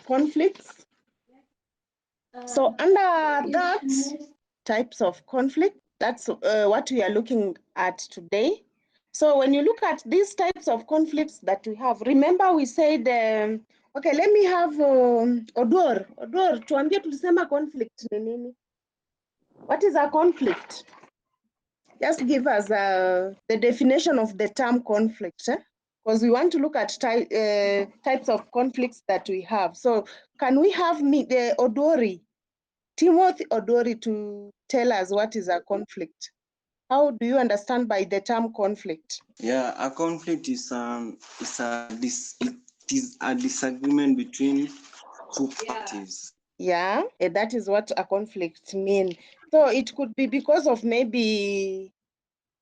conflicts. So under that types of conflict, that's what we are looking at today. So when you look at these types of conflicts that we have, remember we said, okay, let me have Odor, tuambie tulisema conflict ni nini? What is a conflict? Just give us the definition of the term conflict, because we want to look at types of conflicts that we have. So can we have the Odori, Timothy Odori, to tell us what is a conflict? How do you understand by the term conflict? Yeah, a conflict is a disagreement between two parties. Yeah, that is what a conflict means. So it could be because of maybe,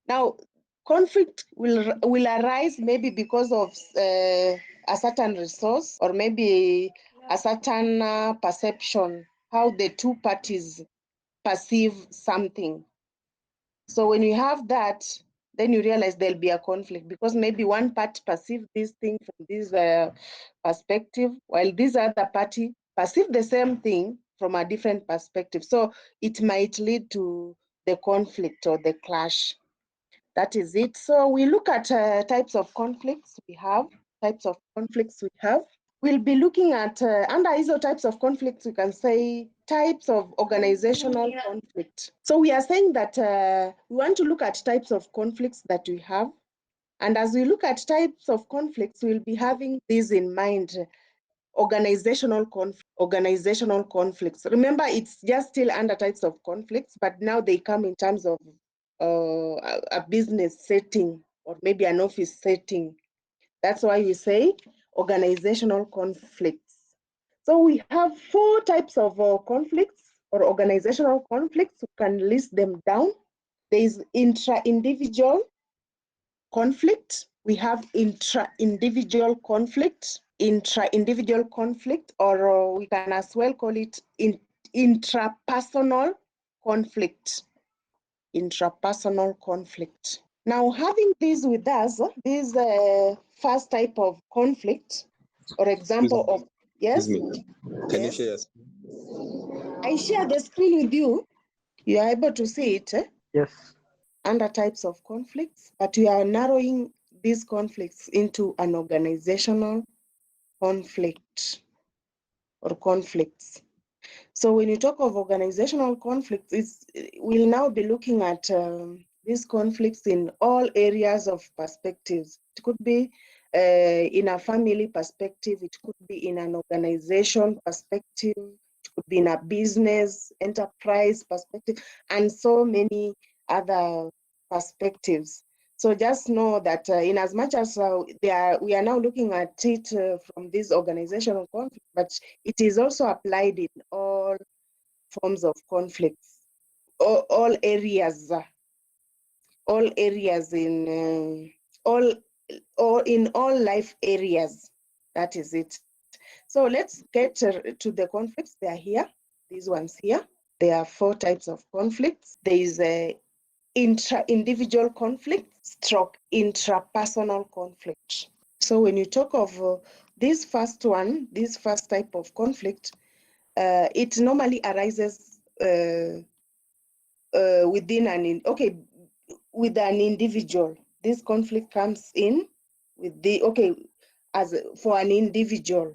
now conflict will arise maybe because of a certain resource, or maybe a certain perception, how the two parties perceive something. So when you have that, then you realize there'll be a conflict, because maybe one part perceive this thing from this perspective, while this other party perceive the same thing from a different perspective. So it might lead to the conflict or the clash. That is it. So we look at types of conflicts we have, We'll be looking at, under ISO types of conflicts, we can say types of organizational conflict. So we are saying that we want to look at types of conflicts that we have. And as we look at types of conflicts, we'll be having these in mind: organizational conflicts. Remember, it's just still under types of conflicts, but now they come in terms of a business setting or maybe an office setting. That's why we say organizational conflicts. So we have 4 types of conflicts or organizational conflicts. We can list them down. There is intra-individual conflict. We have intra-individual conflict, or we can as well call it intrapersonal conflict. Now, having these with us, this first type of conflict, or example of, yes? Can you share? I share the screen with you. You are able to see it? Yes. Under types of conflicts, but we are narrowing these conflicts into an organizational conflict or conflicts. So when you talk of organizational conflicts, we'll now be looking at these conflicts in all areas of perspectives. It could be in a family perspective, it could be in an organization perspective, it could be in a business, enterprise perspective, and so many other perspectives. So just know that in as much as we are now looking at it from this organizational conflict, but it is also applied in all forms of conflicts, all areas in all life areas. That is it. So let's get to the conflicts. They are here. These ones here. There are 4 types of conflicts. There is a intra-individual conflict, intrapersonal conflict. So when you talk of this first type of conflict, it normally arises with an individual. This conflict comes in with for an individual,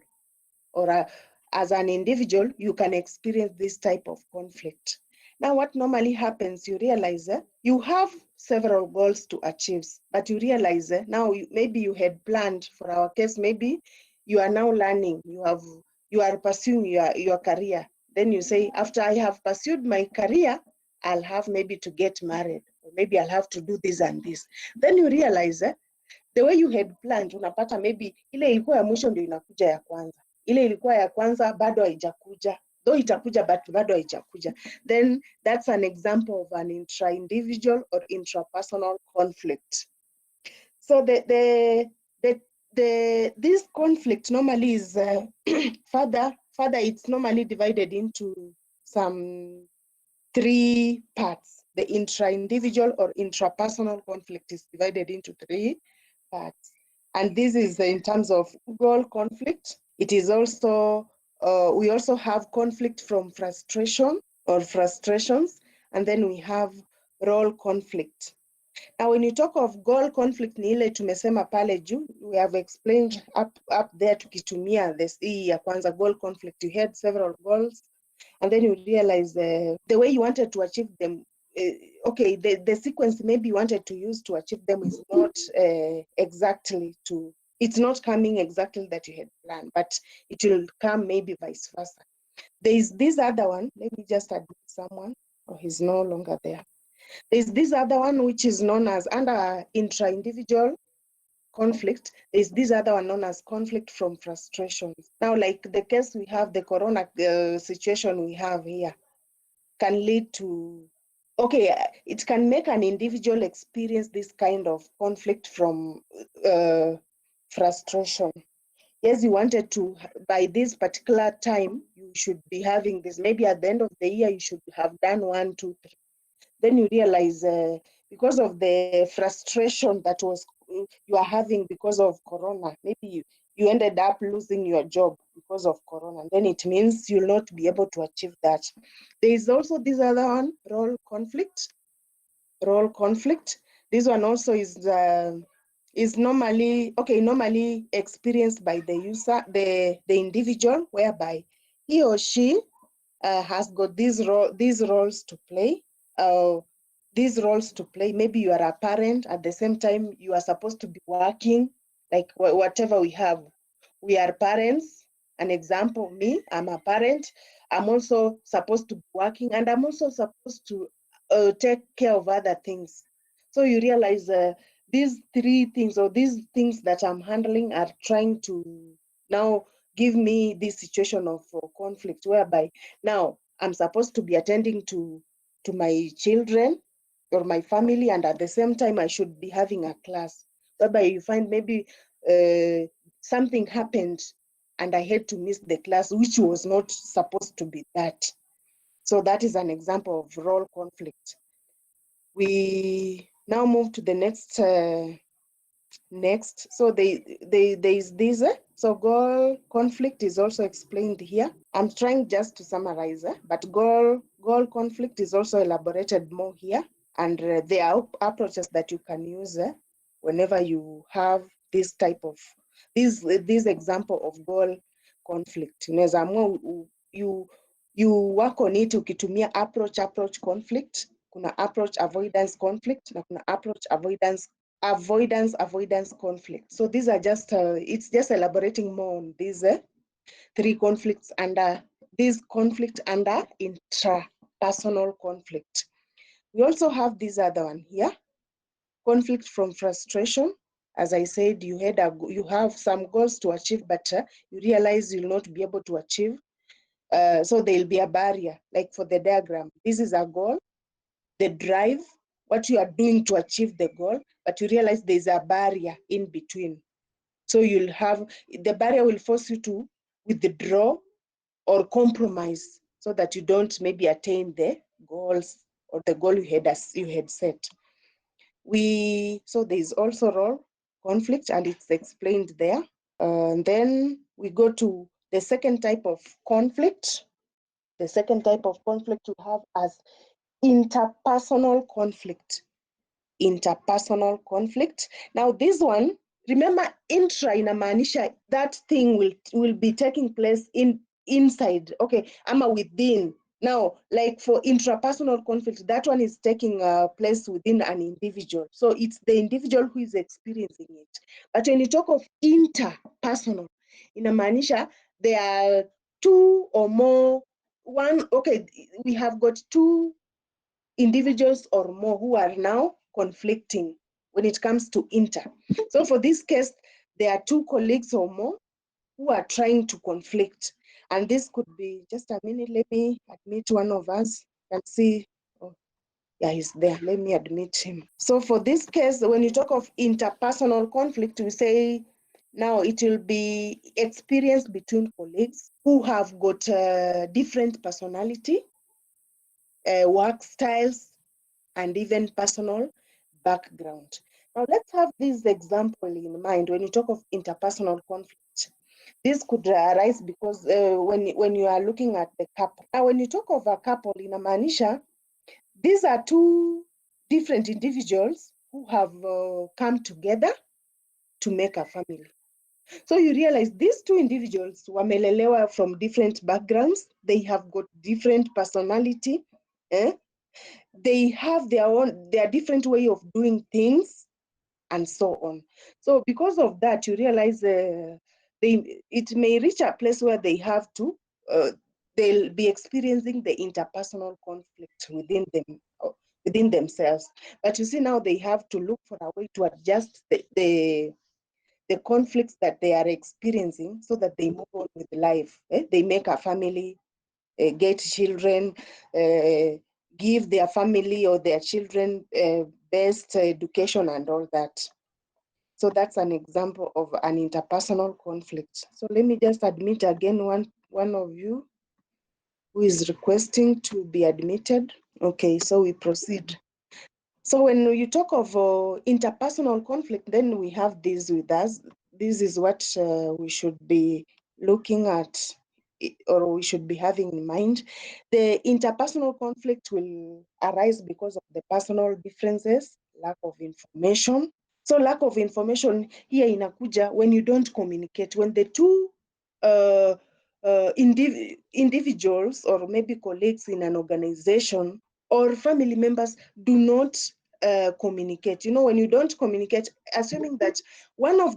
or as an individual, you can experience this type of conflict. Now, what normally happens, you realize you have several goals to achieve, but you realize now maybe you had planned, for our case, maybe you are now learning, you are pursuing your career. Then you say, after I have pursued my career, I'll have maybe to get married, or maybe I'll have to do this and this. Then you realize the way you had planned, unapata maybe ile ilikuwa ya mwisho ndio inakuja ya kwanza. Ile ilikuwa ya kwanza bado haijakuja. Though itakuja, but bado haijakuja. Then that's an example of an intra-individual or intrapersonal conflict. So this conflict normally is further it's normally divided into some 3 parts. The intra-individual or intrapersonal conflict is divided into 3 parts. And this is in terms of goal conflict. It is also We also have conflict from frustration or frustrations, and then we have role conflict. Now, when you talk of goal conflict, ni ile tumesema pale juu, we have explained up there tukitumia this ya kwanza goal conflict. You had several goals, and then you realize the way you wanted to achieve them, okay, the sequence maybe you wanted to use to achieve them is not exactly to, it's not coming exactly that you had planned, but it will come maybe vice versa. There is this other one, let me just admit someone, oh, he's no longer there. There's this other one which is known as under intra-individual conflict. There's this other one known as conflict from frustration. Now, like the case we have, the corona situation we have here, can lead to, okay, it can make an individual experience this kind of conflict from frustration. Yes, you wanted to, by this particular time, you should be having this. Maybe at the end of the year, you should have done 1, 2, 3. Then you realize because of the frustration that was you are having because of corona, maybe you ended up losing your job because of corona. Then it means you'll not be able to achieve that. There is also this other one, role conflict. Role conflict. This one also is normally experienced by the user, the individual, whereby he or she has got these roles to play. Maybe you are a parent, at the same time you are supposed to be working, like whatever we have. We are parents. An example, me, I'm a parent. I'm also supposed to be working, and I'm also supposed to take care of other things. So you realize these three things, or these things that I'm handling, are trying to now give me this situation of conflict, whereby now I'm supposed to be attending to my children or my family, and at the same time I should be having a class, whereby you find maybe something happened and I had to miss the class, which was not supposed to be that. So that is an example of role conflict. We now move to the next. So there is this. So goal conflict is also explained here. I'm trying just to summarize, but goal conflict is also elaborated more here, and there are approaches that you can use whenever you have this type of this example of goal conflict. Unaweza amua you work on it ukitumia approach conflict. Kuna approach avoidance conflict na kuna approach avoidance conflict. So these are just it's just elaborating more on these three conflicts under this conflict under intrapersonal conflict. We also have this other one here, conflict from frustration. As I said, you have some goals to achieve, but you realize you'll not be able to achieve. So there'll be a barrier, like for the diagram. This is a goal, the drive, what you are doing to achieve the goal, but you realize there's a barrier in between. So you'll have, the barrier will force you to withdraw or compromise so that you don't maybe attain the goals or the goal you had set. So there's also role conflict, and it's explained there. And then we go to the second type of conflict. The second type of conflict we have as interpersonal conflict. Interpersonal conflict. Now this one, remember, intra inamaanisha that thing will be taking place inside, okay, ama within. Now, like for intrapersonal conflict, that one is taking place within an individual. So it's the individual who is experiencing it. But when you talk of interpersonal, inamaanisha there are two or more, we have got two individuals or more who are now conflicting when it comes to inter. So for this case, there are two colleagues or more who are trying to conflict. And this could be, just a minute, let me admit one of us and see. Oh, yeah, he's there. Let me admit him. So for this case, when you talk of interpersonal conflict, we say now it will be experienced between colleagues who have got different personality, work styles, and even personal background. Now let's have this example in mind when you talk of interpersonal conflict. This could arise because when you are looking at the couple. Now, when you talk of a couple, inamaanisha these are two different individuals who have come together to make a family. So you realize these two individuals wamelelewa from different backgrounds. They have got different personality. They have their different way of doing things, and so on. So because of that, you realize it may reach a place where they have to, they'll be experiencing the interpersonal conflict within themselves. But you see, now they have to look for a way to adjust the conflicts that they are experiencing so that they move on with life. They make a family, get children, give their family or their children best education and all that. So that's an example of an interpersonal conflict. So let me just admit again one of you who is requesting to be admitted. Okay, so we proceed. So when you talk of interpersonal conflict, then we have this with us. This is what we should be looking at, or we should be having in mind. The interpersonal conflict will arise because of the personal differences, lack of information. So lack of information here inakuja when you don't communicate, when the two individuals or maybe colleagues in an organization or family members do not communicate. You know, when you don't communicate, assuming that one of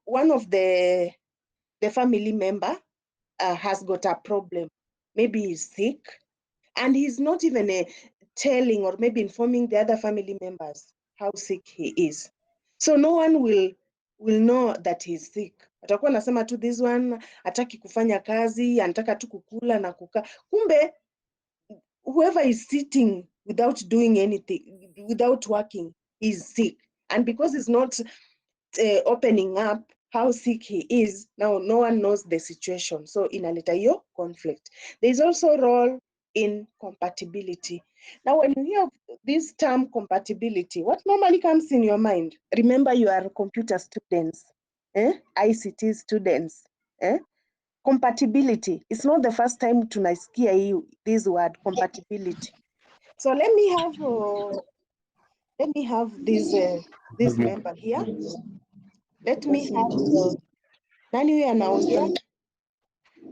one of the family member has got a problem, maybe he's sick, and he's not even telling or maybe informing the other family members how sick he is. So no one will know that he's sick. Atakuwa nasema tu this one hataki kufanya kazi, anataka tu kukula na kukaa. Kumbe whoever is sitting without doing anything, without working, is sick. And because he's not opening up how sick he is, now no one knows the situation. So inaleta hiyo conflict. There is also a role in compatibility. Now, when you hear this term compatibility, what normally comes in your mind? Remember, you are computer students, ICT students. Compatibility. It's not the first time tunasikia this word compatibility. So let me have this member here. Let me have nani huyu anaongea?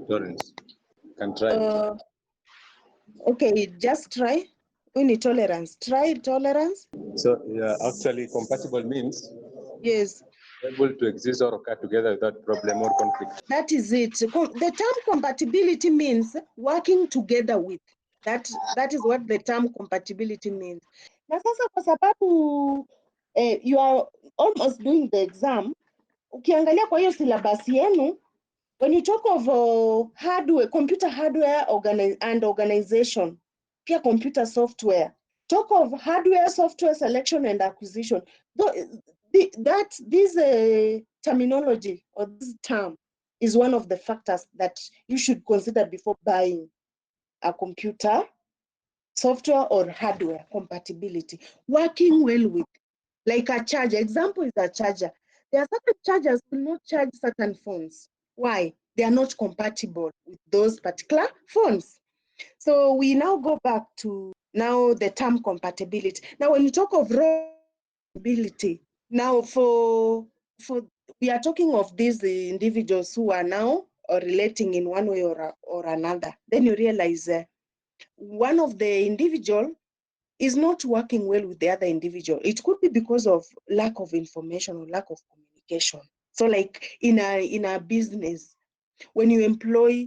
Tolerance. Can try. Okay, just try. We need tolerance. Try tolerance. So yeah, actually compatible means Yes, able to exist or occur together without problem or conflict. that is it. The term compatibility means working together with. That is what the term compatibility means. Na sasa kwa sababu you are almost doing the exam, ukiangalia kwa hiyo syllabus yenu, when you talk of hardware, computer hardware and organization, pia computer software, talk of hardware, software selection and acquisition. This terminology or this term is one of the factors that you should consider before buying a computer, software or hardware compatibility. Working well with, like a charger. Example is a charger. There are certain chargers will not charge certain phones. Why? They are not compatible with those particular phones. So we now go back to now the term compatibility. Now, when you talk of compatibility, now for we are talking of these individuals who are now relating in one way or another. Then you realize one of the individual is not working well with the other individual. It could be because of lack of information or lack of communication. So like in a business, when you employ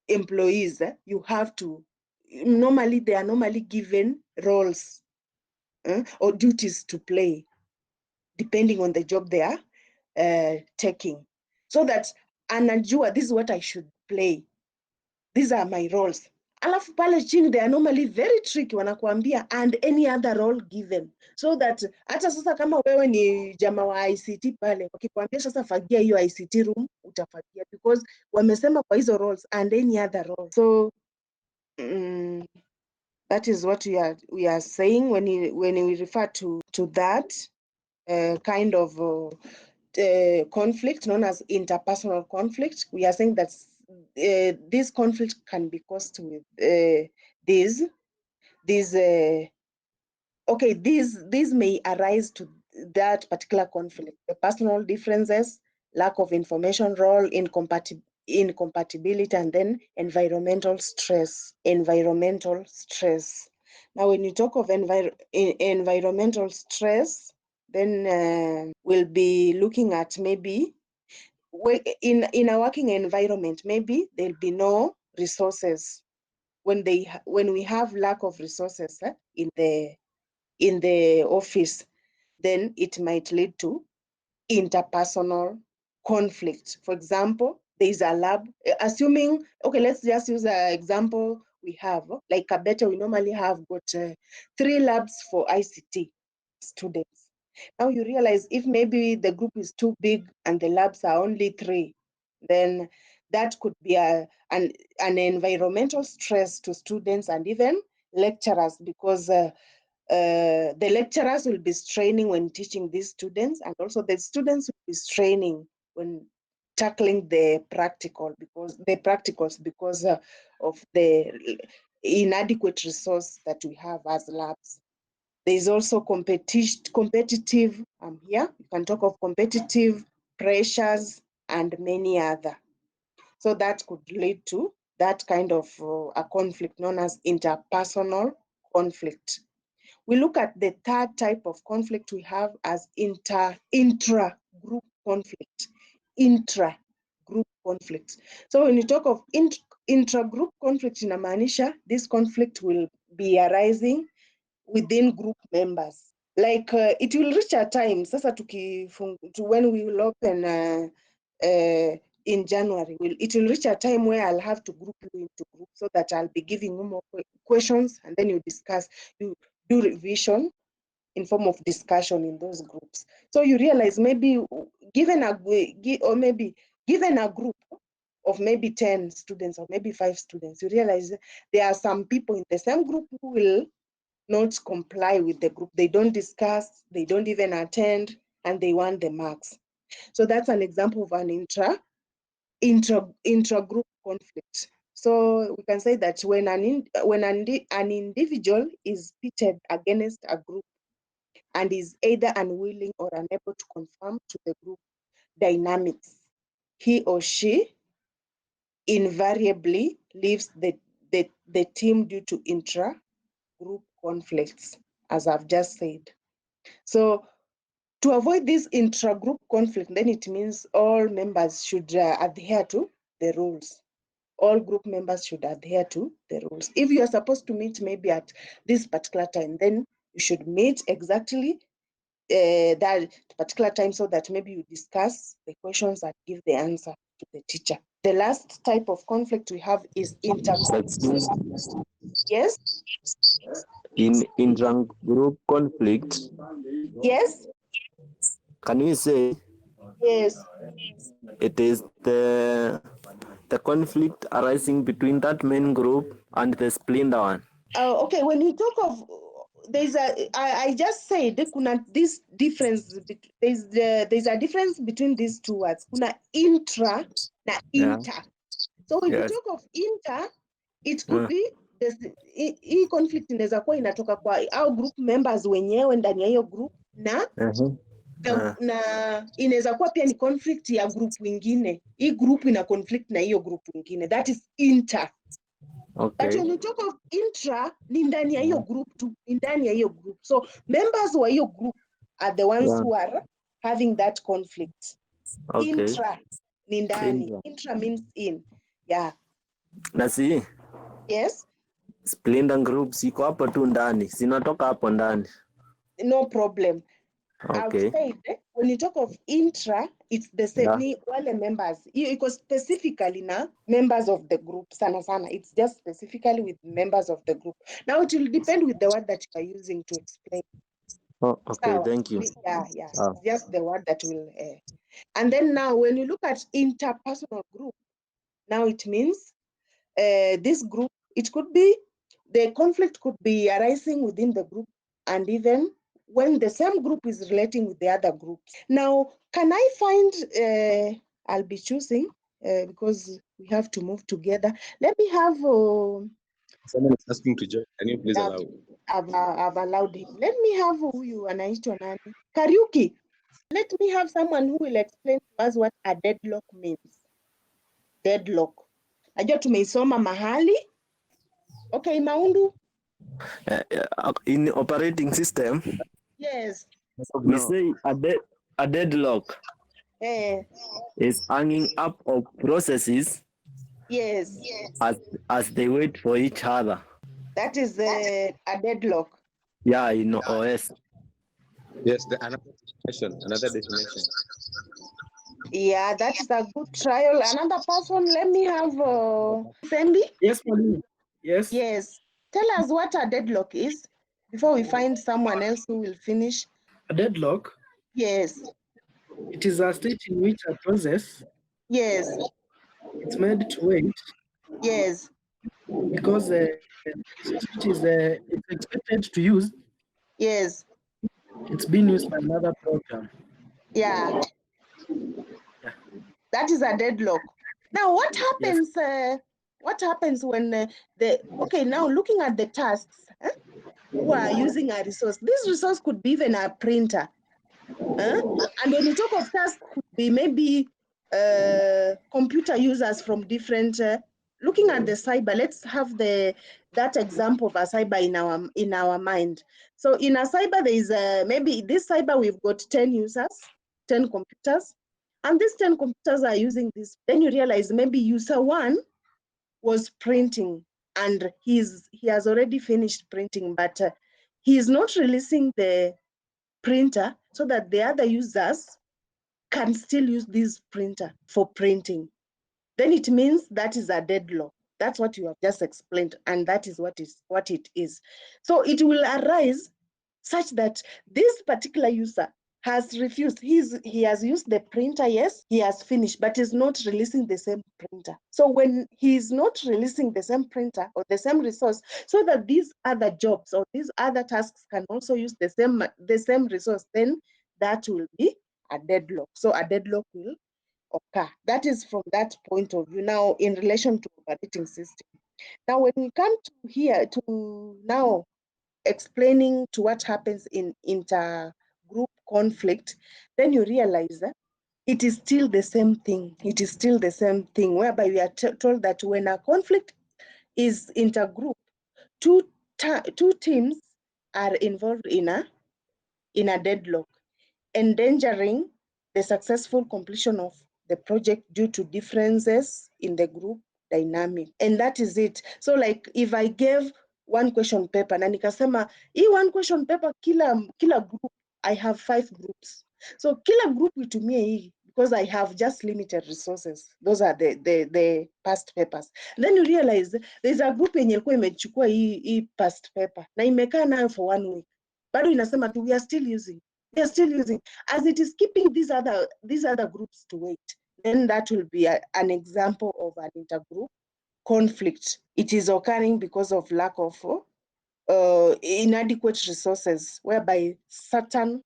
employees, you have to, they are normally given roles or duties to play, depending on the job they are taking. So that anajua, this is what I should play. These are my roles. Alafu pale chini they are normally very tricky, wanakuambia and any other role given, so that hata sasa kama wewe ni jamaa wa ICT pale, wakikwambia sasa fagia hiyo ICT room, utafagia because wamesema kwa hizo roles and any other role. So that is what we are saying when we refer to that. kind of conflict known as interpersonal conflict. We are saying that this conflict can be caused with these may arise to that particular conflict: the personal differences, lack of information role, incompatibility, and then environmental stress. Now, when you talk of environmental stress, then we'll be looking at maybe in a working environment, maybe there'll be no resources. When we have lack of resources in the office, then it might lead to interpersonal conflict. For example, there is a lab, assuming, okay, let's just use an example we have, like Kabete, we normally have got 3 labs for ICT students. Now you realize if maybe the group is too big and the labs are only 3, then that could be an environmental stress to students and even lecturers, because the lecturers will be straining when teaching these students, and also the students will be straining when tackling the practicals because of the inadequate resource that we have as labs. There is also competitive, here you can talk of competitive pressures and many other. So that could lead to that kind of a conflict known as interpersonal conflict. We look at the third type of conflict we have as intra-group conflict. Intra-group conflict. So when you talk of intra-group conflict, inamaanisha this conflict will be arising within group members. Like it will reach a time, sasa when we will open in January, it will reach a time where I'll have to group you into groups, so that I'll be giving you more questions, and then you discuss, you do revision in form of discussion in those groups. So you realize maybe given a group of maybe 10 students or maybe 5 students, you realize there are some people in the same group who will not comply with the group. They don't discuss, they don't even attend, and they want the marks. So that's an example of an intra-group conflict. So we can say that when an individual is pitted against a group and is either unwilling or unable to conform to the group dynamics, he or she invariably leaves the team due to intra-group conflicts, as I've just said. So to avoid this intra-group conflict, then it means all members should adhere to the rules. All group members should adhere to the rules. If you are supposed to meet maybe at this particular time, then you should meet exactly that particular time, so that maybe you discuss the questions and give the answer to the teacher. The last type of conflict we have is intergroup. Yes? In intra-group conflict, Yes? can we say Yes. it is the conflict arising between that main group and the splinter one? Okay, when you talk of I just said kuna this difference. There's a difference between these two words. Kuna intra na inter. So when you Yes. talk of inter, it could be hii conflict inaweza kuwa inatoka kwa au group members wenyewe ndani ya hiyo group na na inaweza kuwa pia ni conflict ya group wingine. Hii group ina conflict na hiyo group wingine. That is inter. But when you talk of intra, ni ndani ya hiyo group tu, ni ndani ya hiyo group. So members wa hiyo group are the ones who are having that conflict. Intra ni ndani. Intra means in. Yeah. Na si Yes. splinter groups iko hapo tu ndani, zinatoka hapo ndani. No problem. Okay. Outside, when you talk of intra, it's the same. Ni wale members. Iko specifically na members of the group. Sana sana. It's just specifically with members of the group. Now it will depend with the word that you are using to explain. Oh, okay, thank you. Yeah. It's just the word that will. And then now, when you look at interpersonal group, now it means this group. It could be the conflict could be arising within the group, and even when the same group is relating with the other groups. Now, can I find, I'll be choosing because we have to move together. Let me have, Someone is asking to join. Can you please allow? I've allowed him. Let me have huyu anaitwa nani? Kariuki. Let me have someone who will explain to us what a deadlock means. Deadlock. Najua tumeisoma mahali. Okay, Maundu? In operating system, Yes. we say a deadlock Eh, is hanging up of processes yes. as they wait for each other. That is a deadlock. Yeah, in OS. Yes, another definition. Yeah, that is a good trial. Another person, let me have Fendi. Yes, Pauline. Yes. Yes. Tell us what a deadlock is before we find someone else who will finish. A deadlock. Yes. It is a state in which a process Yes. is made to wait Yes. because the resource which is it's expected to use, Yes. it's being used by another program. Yeah. Yeah. That is a deadlock. Now, what happens? Yes. What happens when now looking at the tasks who are using a resource? This resource could be even a printer. And when we talk of tasks, could be maybe computer users from different. Looking at the cyber, let's have that example of a cyber in our mind. So in a cyber, there is maybe this cyber we've got 10 users, 10 computers, and these 10 computers are using this. Then you realize maybe user 1 was printing and he has already finished printing, but he is not releasing the printer so that the other users can still use this printer for printing. Then it means that is a deadlock. That's what you have just explained, and that is what it is. So it will arise such that this particular user has refused. He has used the printer, yes, he has finished, but is not releasing the same printer. So when he is not releasing the same printer or the same resource, so that these other jobs or these other tasks can also use the same resource, then that will be a deadlock. So a deadlock will occur. That is from that point of view. Now, in relation to operating system. Now, when we come to here to now explaining to what happens in intergroup conflict, then you realize that it is still the same thing. It is still the same thing, whereby we are told that when a conflict is intergroup, two teams are involved in a deadlock, endangering the successful completion of the project due to differences in the group dynamic. And that is it. So like if I gave one question paper na nikasema hii one question paper kila group, I have 5 groups. So kila group itumie hii because I have just limited resources. Those are the past papers. Then you realize there's a group yenye ilikuwa imechukua hii past paper na imekaa nayo for 1 week. Bado inasema tu we are still using. As it is keeping these other groups to wait, then that will be an example of an intergroup conflict. It is occurring because of lack of inadequate resources, whereby certain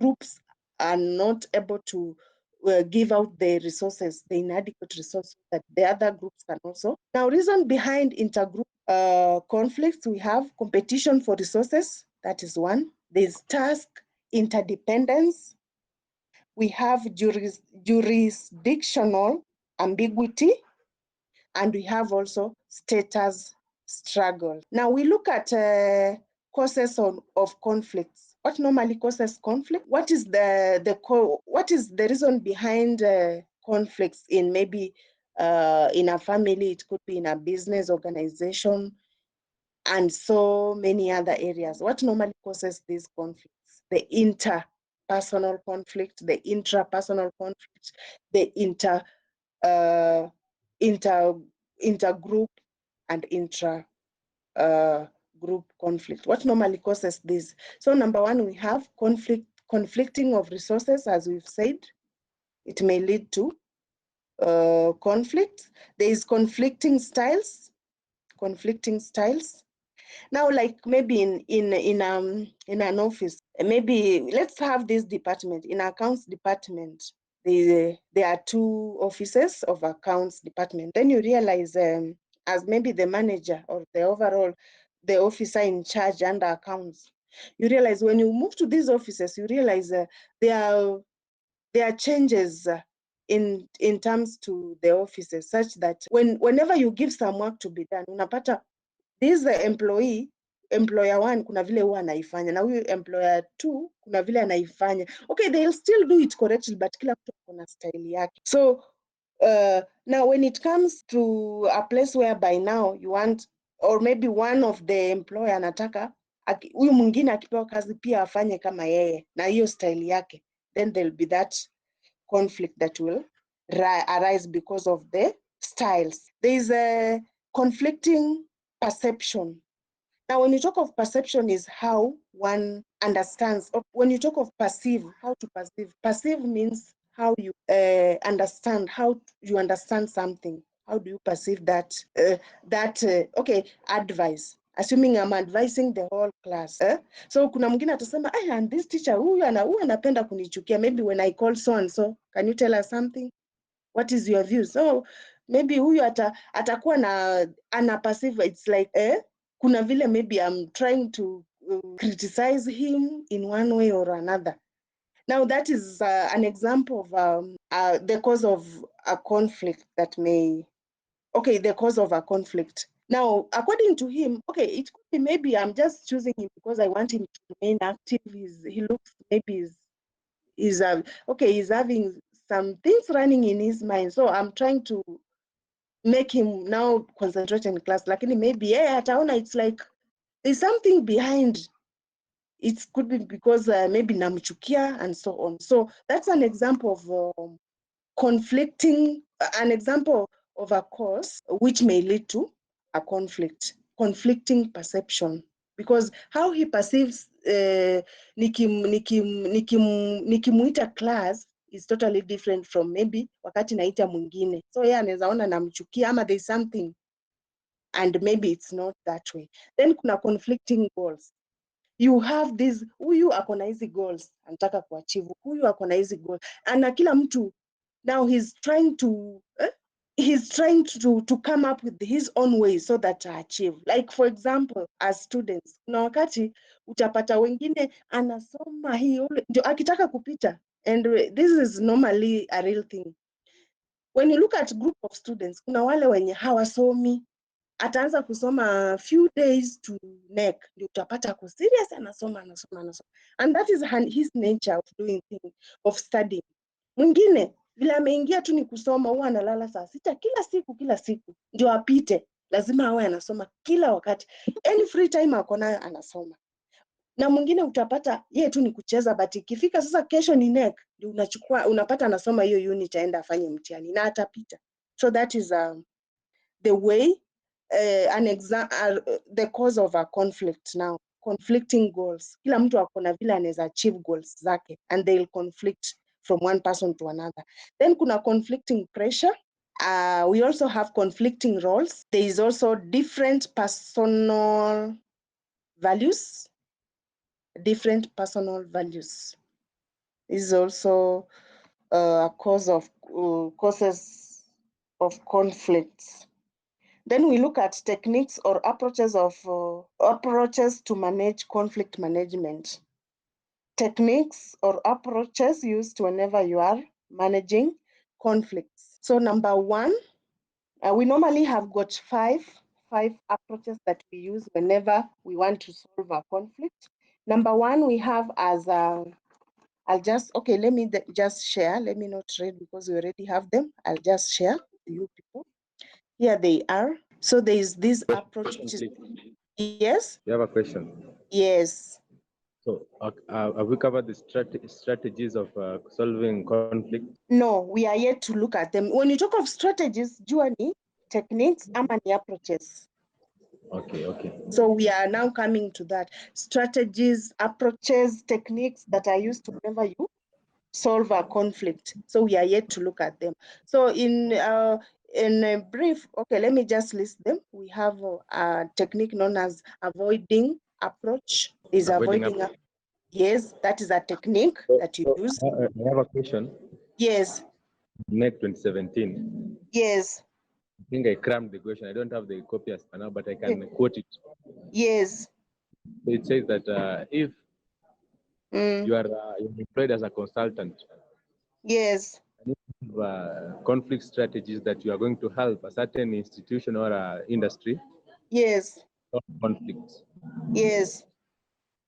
groups are not able to give out the resources, the inadequate resources that the other groups can also. Now, reason behind intergroup conflicts, we have competition for resources. That is one. There's task interdependence. We have jurisdictional ambiguity, and we have also status struggle. Now we look at causes of conflicts. What normally causes conflict? What is what is the reason behind conflicts in maybe in a family? It could be in a business organization, and so many other areas. What normally causes these conflicts? The interpersonal conflict, the intrapersonal conflict, the intergroup and intra group conflict. What normally causes this? So number one, we have conflicting of resources, as we've said. It may lead to conflict. There is conflicting styles. Now, like maybe in an office, maybe let's have this department in accounts department. There are 2 offices of accounts department. Then you realize as maybe the manager or the officer in charge under accounts, you realize when you move to these offices, you realize there are changes in terms to the offices, such that whenever you give some work to be done, unapata this employer 1 kuna vile huwa anaifanya na huyu employer 2 kuna vile anaifanya. Okay, they'll still do it correctly, but kila mtu ana style yake. So now when it comes to a place whereby now you want, or maybe one of the employer anataka huyu mwingine akipewa kazi pia afanye kama yeye na hiyo style yake, then there'll be that conflict that will arise because of the styles. There is a conflicting perception. Now, when you talk of perception is how one understands. When you talk of perceive, how to perceive. Perceive means how you understand, how you understand something. How do you perceive that, okay, advice. Assuming I'm advising the whole class. So kuna mwingine atasema, and this teacher, huyu anapenda kunichukia. Maybe when I call so and so, can you tell us something? What is your view? So maybe huyu atakuwa ana perceive, it's like kuna vile maybe I'm trying to criticize him in one way or another. Now that is an example of the cause of a conflict that may, okay, the cause of a conflict. Now, according to him, okay, it could be maybe I'm just choosing him because I want him to remain active. He looks maybe he's having some things running in his mind. So I'm trying to make him now concentrate in class. Lakini maybe ataona it's like there's something behind. It could be because maybe namchukia and so on. So that's an example of conflicting, an example of a cause which may lead to a conflicting perception. Because how he perceives nikimuita class is totally different from maybe wakati naita mwingine. So anaweza ona namchukia ama there's something, and maybe it's not that way. Then kuna conflicting goals. You have this, huyu akona hizi goals anataka kuachieve, huyu akona hizi goals, na kila mtu now he's trying to come up with his own way so that to achieve. Like for example, as students, kuna wakati utapata wengine anasoma hiyo ndio akitaka kupita, and this is normally a real thing. When you look at group of students, kuna wale wenye hawasomi, ataanza kusoma few days to neck, ndio utapata ako serious anasoma. And that is his nature of doing things, of studying. Mwingine vile ameingia tu ni kusoma, huwa analala saa 6 kila siku ndio apite, lazima awe anasoma kila wakati, any free time ako nayo anasoma. Na mwingine utapata yeye tu ni kucheza, but ikifika sasa kesho ni neck, ndio unapata anasoma hiyo unit aenda afanye mtihani na atapita. So that is the way the cause of a conflict. Now conflicting goals, kila mtu akona vile anaweza achieve goals zake, and they'll conflict from one person to another. Then kuna conflicting pressure. We also have conflicting roles. There is also different personal values. This is also a cause of causes of conflicts. Then we look at techniques or approaches to manage conflict management. Techniques or approaches used whenever you are managing conflicts. So number 1, we normally have got five approaches that we use whenever we want to solve a conflict. Number 1, we have as let me just share. Let me not read because we already have them. I'll just share to you people. Here they are. So there is this approach. Yes? You have a question? Yes. So have we covered the strategies of solving conflict? No, we are yet to look at them. When you talk of strategies, jua ni techniques ama ni approaches. Okay. So we are now coming to that. Strategies, approaches, techniques that are used to whenever you solve a conflict. So we are yet to look at them. So in in a brief, okay, let me just list them. We have a technique known as avoiding approach. Is Avoiding yes, that is a technique that you use. I have a question. Yes, NEC 2017. yes, I think I crammed the question. I don't have the copy as per now, but I can quote it. yes. So it says that if Mm, you're employed as a consultant, yes, and you have conflict strategies that you are going to help a certain institution or industry yes, solve conflicts. yes.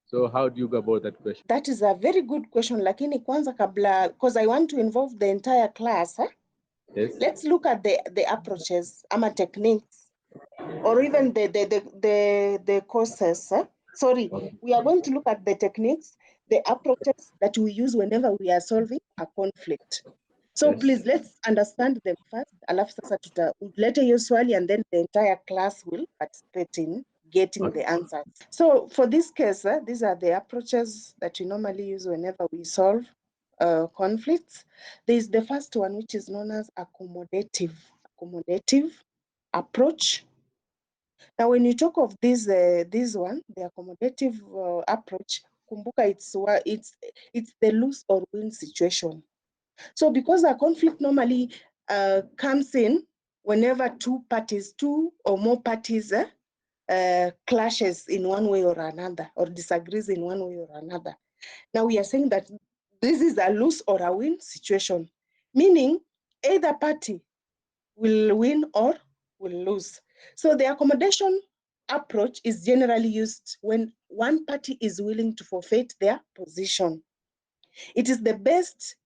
So how do you go about that question? That is a very good question. Lakini kwanza kabla, because I want to involve the entire class, Yes. let's look at the approaches, techniques, or even the courses. Sorry, we are going to look at the techniques, the approaches that we use whenever we are solving a conflict. So Yes. please, let's understand them first. Alafu sasa tutaleta hiyo swali and then the entire class will participate in getting the answers. So for this case, these are the approaches that we normally use whenever we solve conflicts. There's the first one, which is known as accommodative approach. Now, when you talk of this one, the accommodative approach, kumbuka it's the lose or win situation. So because a conflict normally comes in whenever two or more parties clashes in one way or another, or disagrees in one way or another. Now we are saying that this is a lose or a win situation, meaning either party will win or will lose. So the accommodation approach is generally used when one party is willing to forfeit their position. It is best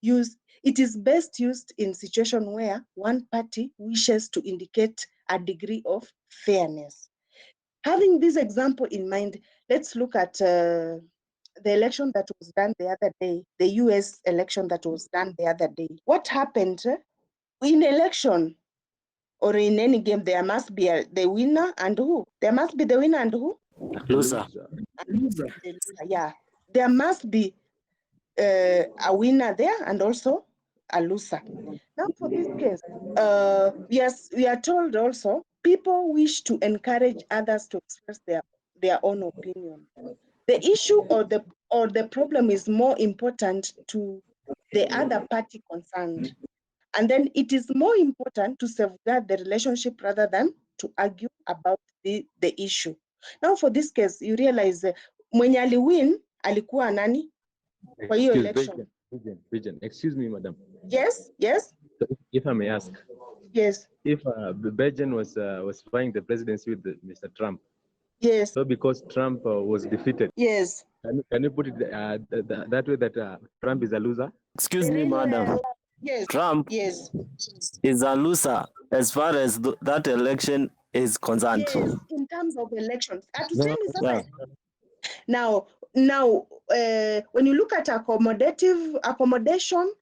used in situation where one party wishes to indicate a degree of fairness. Having this example in mind, let's look at the election that was done the other day, the US election that was done the other day. What happened in election or in any game? There must be the winner and who? There must be the winner and who? Loser. Loser. Yeah, there must be a winner there and also a loser. Now, for this case, yes, we are told also people wish to encourage others to express their own opinion. The issue or the problem is more important to the other party concerned, and then it is more important to safeguard the relationship rather than to argue about the issue. Now, for this case, you realize mwenye aliwin alikuwa nani kwa hiyo election? Excuse me, madam. Yes, yes. So if I may ask, Yes, if Belgium was vying the presidency with Mr. Trump, yes, so because Trump was defeated, yes. can you put it that way that Trump is a loser? Excuse me, madam. Yes, Trump yes, is a loser as far as that election is concerned. yes. In terms of elections, No, Yeah. now, when you look at accommodation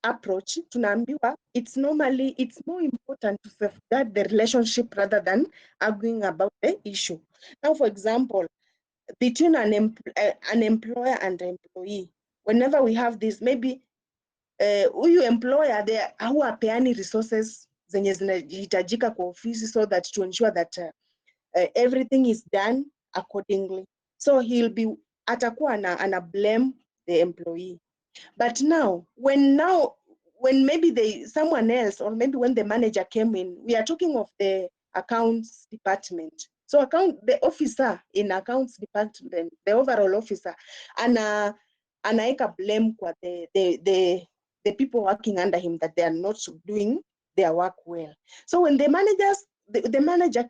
approach, tunaambiwa it's more important to safeguard the relationship rather than arguing about the issue. Now, for example, between an employer and employee, whenever we have this, maybe huyu employer hawapeani resources zenye zinahitajika kwa ofisi, so that to ensure that everything is done accordingly. So atakuwa ana blame the employee. But now when maybe someone else, or maybe when the manager came in, we are talking of the accounts department. So the officer in accounts department, the overall officer, anaeka blame kwa the people working under him that they are not doing their work well. So when the manager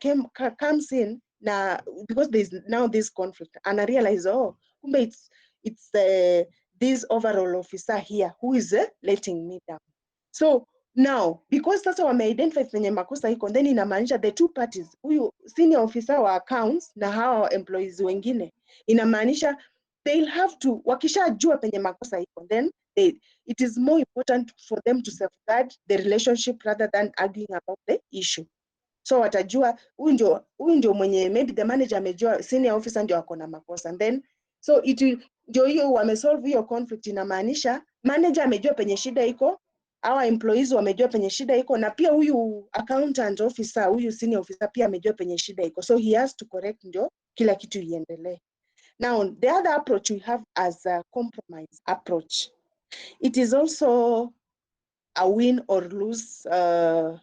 comes in now, because there's now this conflict, and I realize, oh, it's this overall officer here who is letting me down. So now, because sasa wameidentify penye makosa iko, then inamaanisha the two parties, huyu senior officer wa accounts na hawa employees wengine, inamaanisha they'll have to, wakishajua penye makosa iko, then it is more important for them to safeguard the relationship rather than arguing about the issue. So watajua huyu ndio mwenye, maybe the manager amejua senior officer ndio ako na makosa, and then so ndio hiyo wamesolve hiyo conflict, inamaanisha manager amejua penye shida iko, our employees wamejua penye shida iko, na pia huyu accountant officer, huyu senior officer pia amejua penye shida iko, so he has to correct ndio kila kitu iendelee. Now the other approach we have as a compromise approach, it is also a win or lose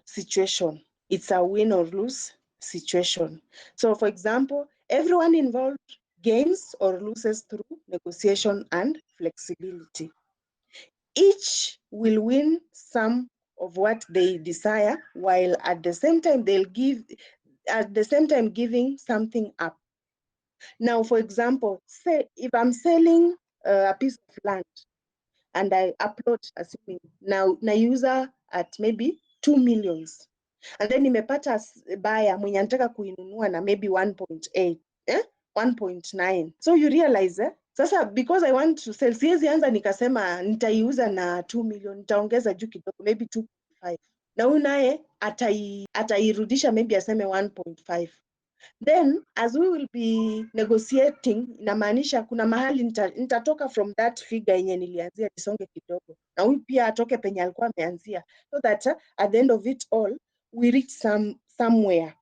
situation. It's a win or lose situation. So for example, everyone involved gains or loses through negotiation and flexibility. Each will win some of what they desire, while at the same time giving something up. Now, for example, say if I'm selling a piece of land and I upload, assuming now user at maybe 2 millions, and then nimepata buyer mwenye anataka kuinunua na maybe 1.8 1.9. So you realize sasa because I want to sell, siwezi anza nikasema nitaiuza na 2 million, nitaongeza juu kidogo maybe 2.5, na huyu naye atairudisha maybe aseme 1.5. Then as we will be negotiating, inamaanisha kuna mahali nitatoka from that figure yenye nilianzia nisonge kidogo, na huyu pia atoke penye alikuwa ameanzia, so that at the end of it all we reach somewhere.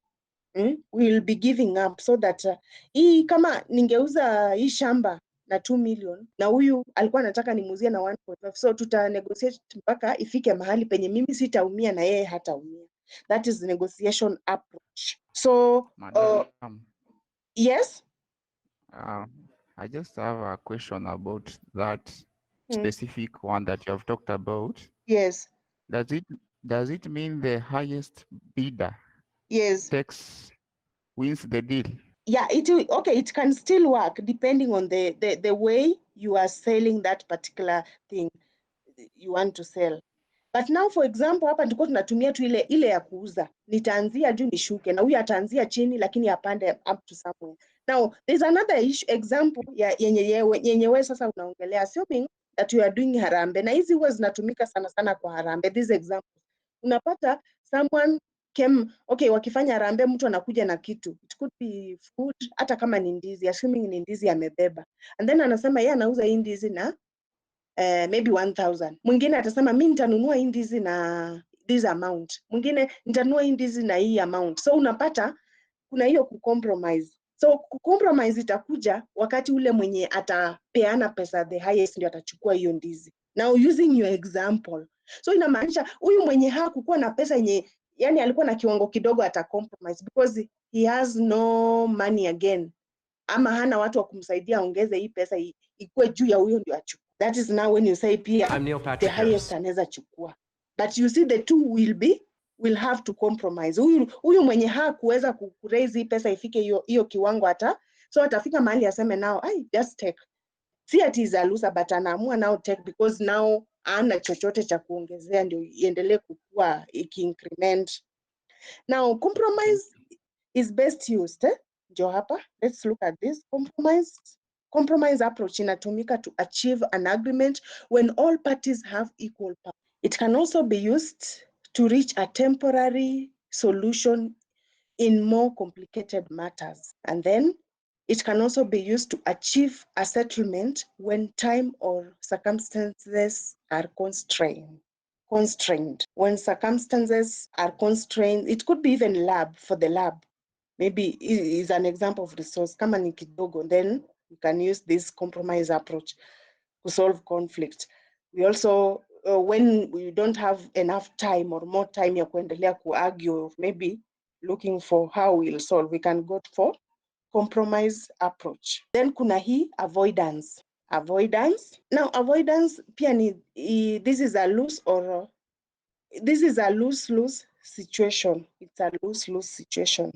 We will be giving up, so that hii kama ningeuza hii shamba na 2 million na huyu alikuwa anataka nimuuzie na 1.5, so tuta negotiate mpaka ifike mahali penye mimi sitaumia na yeye hataumia. That is the negotiation approach. So Madam, yes, I just have a question about that specific one that you have talked about. Yes. Does it mean the highest bidder Yes wins the deal? Yeah, it can still work depending on the way you are selling that particular thing you want to sell. But now for example, hapa ndiko tunatumia tu ile ya kuuza, nitaanzia juu nishuke na huyu ataanzia chini lakini apande up to somewhere. Now there's another example yenye wewe sasa unaongelea, assuming that you are doing harambe, na hizi huwa zinatumika sana kwa harambe. This example unapata someone came, okay, wakifanya harambe mtu anakuja na kitu, it could be food, hata kama ni ndizi, assuming ni ndizi amebeba, and then anasema yeye anauza hii ndizi na maybe 1000. Mwingine atasema mimi nitanunua hii ndizi na this amount, mwingine nitanunua hii ndizi na hii amount. So unapata kuna hiyo kucompromise. So kucompromise itakuja wakati ule mwenye atapeana pesa the highest ndio atachukua hiyo ndizi. Now using your example, so inamaanisha huyu mwenye hakukuwa na pesa yenye, yani alikuwa na kiwango kidogo, ata compromise because he has no money again, ama hana watu wa kumsaidia ongeze hii pesa ikuwe juu ya huyo ndio achukue. That is now when you say pia the highest anaweza chukua, but you see the two will have to compromise. Huyu mwenye hakuweza kuraise hii pesa ifike hiyo kiwango, so atafika mahali aseme now I just take, si ati is a loser, but anaamua now take because now ana chochote cha kuongezea ndio iendelee kukua iki-increment. Now compromise is best used ndio hapa, let's look at this. Compromise approach inatumika to achieve an agreement when all parties have equal power. It can also be used to reach a temporary solution in more complicated matters. And then it can also be used to achieve a settlement when time or circumstances are constrained. When circumstances are constrained, it could be even for the lab. Maybe is an example of resource. Kama ni kidogo, then you can use this compromise approach to solve conflict. We also, when we don't have enough time or more time ya kuendelea argue, maybe looking for how we'll solve, we can go for compromise approach. Then kuna hii avoidance. Now avoidance pia ni this is a lose-lose situation. It's a lose-lose situation.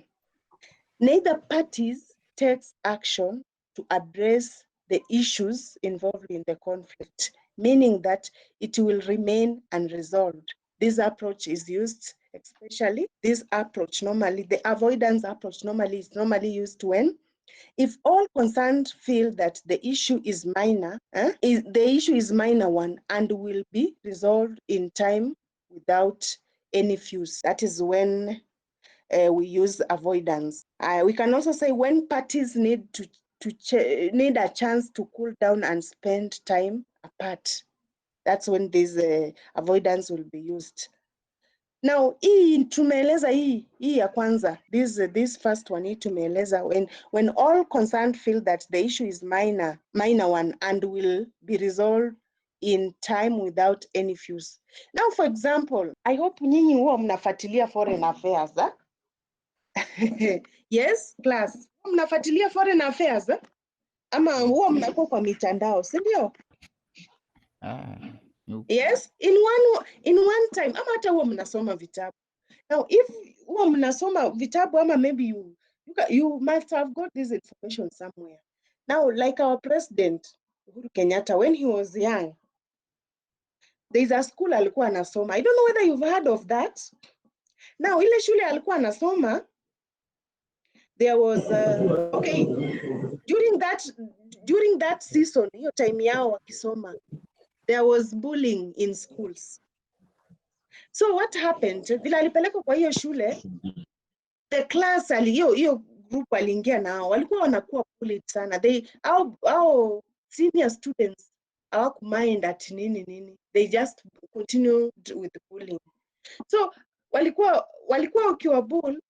Neither parties takes action to address the issues involved in the conflict, meaning that it will remain unresolved. This approach is used, especially this approach normally, the avoidance approach is normally used when if all concerned feel that the issue is minor, the issue is minor one and will be resolved in time without any fuss. That is when we use avoidance. We can also say when parties need need a chance to cool down and spend time apart. That's when this avoidance will be used. Now, hii tumeeleza hii ya kwanza, this first one, hii tumeeleza when all concerned feel that the issue is minor one and will be resolved in time without any fuss. Now, for example, I hope nyinyi huwa mnafuatilia foreign affairs. Yes, class. Mnafuatilia foreign affairs? Ama huwa mnakuwa kwa mitandao, si ndio? Yes, in one time, ama hata huwa mnasoma vitabu. Now, if huwa mnasoma vitabu, ama maybe you must have got this information somewhere. Now, like our president, Uhuru Kenyatta, when he was young, there's a school alikuwa anasoma. I don't know whether you've heard of that. Now, ile shule alikuwa anasoma, there was, okay, during that season, hiyo time yao wakisoma, there was bullying in schools. So what happened? Vile alipelekwa kwa hiyo shule, the class hiyo group aliingia nao, walikuwa wanakuwa bullied sana. Our senior students hawakumind at nini. They just continued with the bullying. So walikuwa ukiwa bull,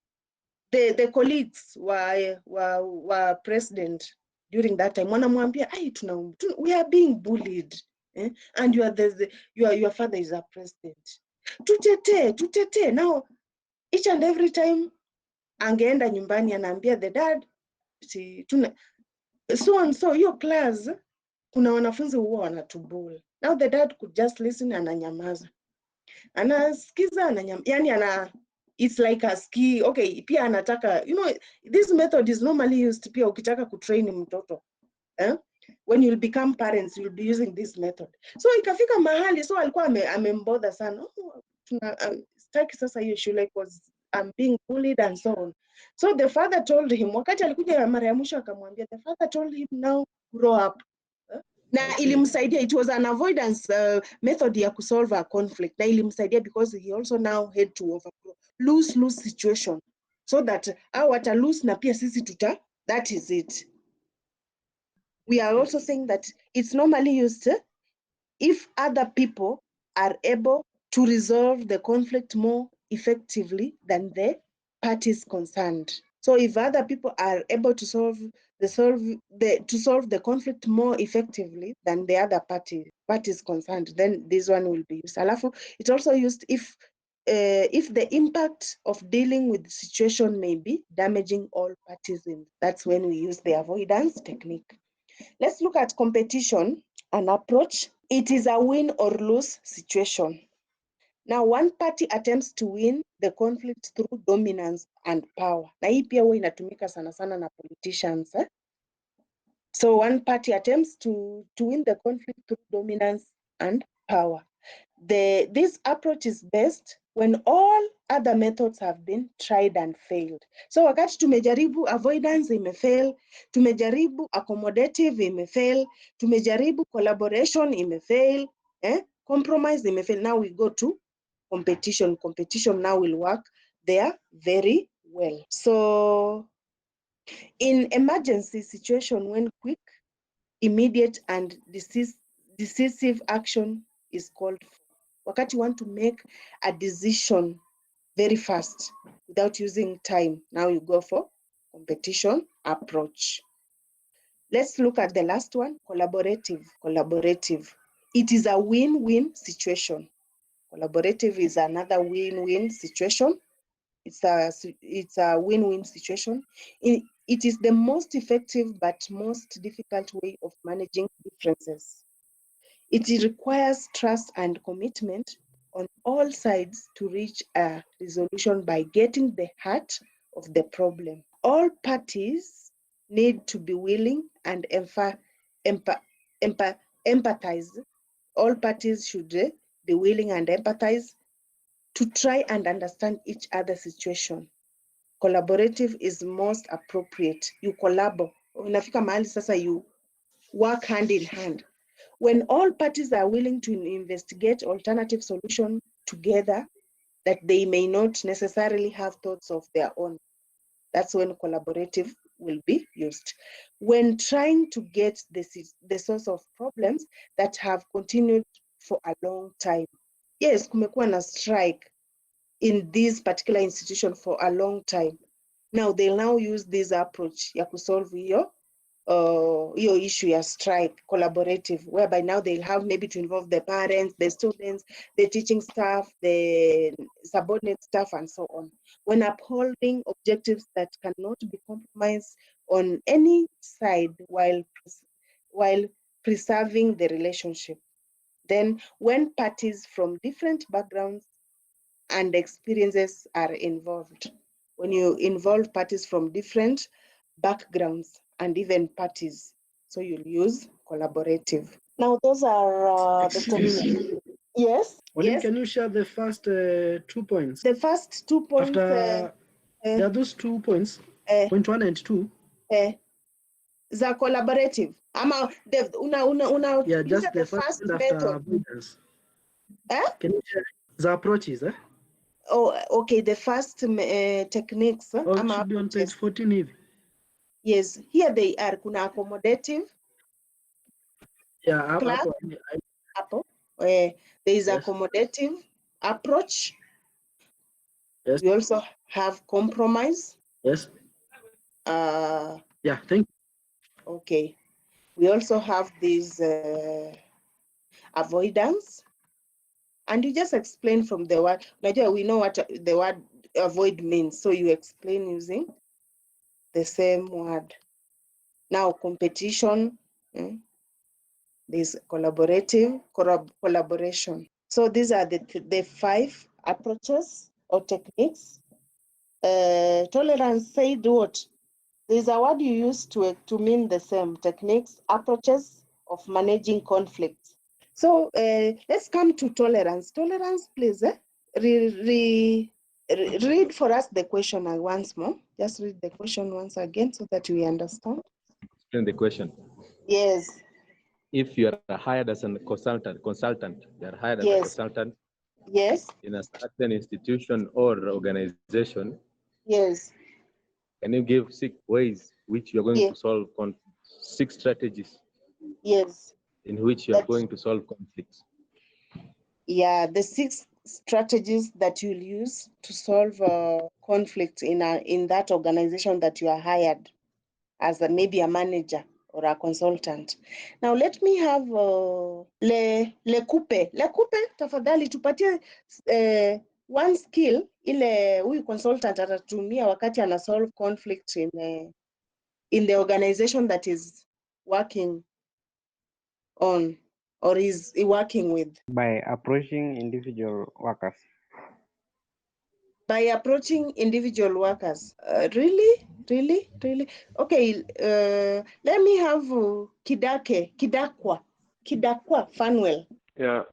the colleagues wa president during that time wanamwambia, we are being bullied, and your father is a president. Tutete. Now each and every time angeenda nyumbani anaambia the dad, so hiyo class kuna wanafunzi huwa wanatubul. Now the dad could just listen, ananyamaza, anasikiza, yani it's like a ski. Okay, pia anataka, this method is normally used pia ukitaka kutrain mtoto. When you'll become parents, you'll be using this method. So ikafika mahali, so alikuwa amembother sana. Staki sasa hiyo shule because I'm being bullied and so on. So the father told him, wakati alikuja mara ya mwisho akamwambia, the father told him, now grow up. Na ilimsaidia, it was an avoidance method ya kusolve a conflict. Na ilimsaidia because he also now had to overcome lose situation. So that wata lose na pia sisi that is it. We are also saying that it's normally used if other people are able to resolve the conflict more effectively than the parties concerned. So if other people are able to solve the conflict more effectively than the other parties concerned, then this one will be used. Alafu, it's also used if the impact of dealing with the situation may be damaging all parties. That's when we use the avoidance technique. Let's look at competition, an approach. It is a win or lose situation. Now, one party attempts to win the conflict through dominance and power. Na hii pia huwa inatumika sana sana na politicians. So one party attempts to win the conflict through dominance and power. This approach is best when all other methods have been tried and failed. So wakati tumejaribu avoidance imefail, tumejaribu accommodative imefail, tumejaribu collaboration imefail, compromise imefail. Now we go to competition. Competition now will work there very well. So in emergency situation, when quick, immediate and decisive action is called for. Wakati you want to make a decision very fast without using time, now you go for competition approach. Let's look at the last one, collaborative. It is a win-win situation. Collaborative is another win-win situation. It's a win-win situation. It is the most effective but most difficult way of managing differences. It requires trust and commitment on all sides to reach a resolution by getting the heart of the problem. All parties need to be willing and empathize. All parties should be willing and empathize to try and understand each other's situation. Collaborative is most appropriate. You collabo. Unafika mahali sasa you work hand in hand. When all parties are willing to investigate alternative solutions together that they may not necessarily have thoughts of their own, that's when collaborative will be used. When trying to get the source of problems that have continued for a long time. Yes, kumekuwa na strike in this particular institution for a long time. Now they'll now use this approach ya kusolve hiyo issue ya strike collaborative, whereby now they'll have maybe to involve the parents, the students, the teaching staff, the subordinate staff, and so on, when upholding objectives that cannot be compromised on any side while preserving the relationship. Then when parties from different backgrounds and experiences are involved, when you involve parties from different backgrounds and even parties, so you'll use collaborative. Now those are Excuse me. yes. William, Yes. can you share the first 2 points? The first 2 points. After there are those 2 points, point 1 and 2. The collaborative. Una Yeah, look just at the the first first one after method. avoidance. Can you share the approaches? Oh, okay. The first techniques. Oh, it should be on page 14 even. Yes, here they are. Kuna accommodative. Yeah, Apple. There is Yes. accommodative approach. Yes. We also have compromise. Yes. Yeah, thank you. Okay. We also have this avoidance. And you just explain from the word. Nadia, we know what the word avoid means. So you explain using the same word. Now, competition. There's collaborative, collaboration. So these are the 5 approaches or techniques. Tolerance said what? There's a word you use to mean the same. Techniques, approaches of managing conflicts. So let's come to tolerance. Tolerance, please. Read for us the question once more. Just read the question once again so that we understand. Explain the question. Yes. If you are hired as a consultant, you are hired as a consultant. Yes. In a certain institution or organization. Yes. Can you give 6 ways which you are going to solve 6 strategies? Yes. In which you are going to solve conflicts. Yeah, the 6 strategies that you'll use to solve conflict in that organization that you are hired as maybe a manager or a consultant. Now let me have Lekupe, tafadhali tupatie one skill ile huyu consultant atatumia wakati ana solve conflict in the organization that is working on or is working with. By approaching individual workers. By approaching individual workers. Really? Okay, let me have Kidakwa Fanuel. Yeah.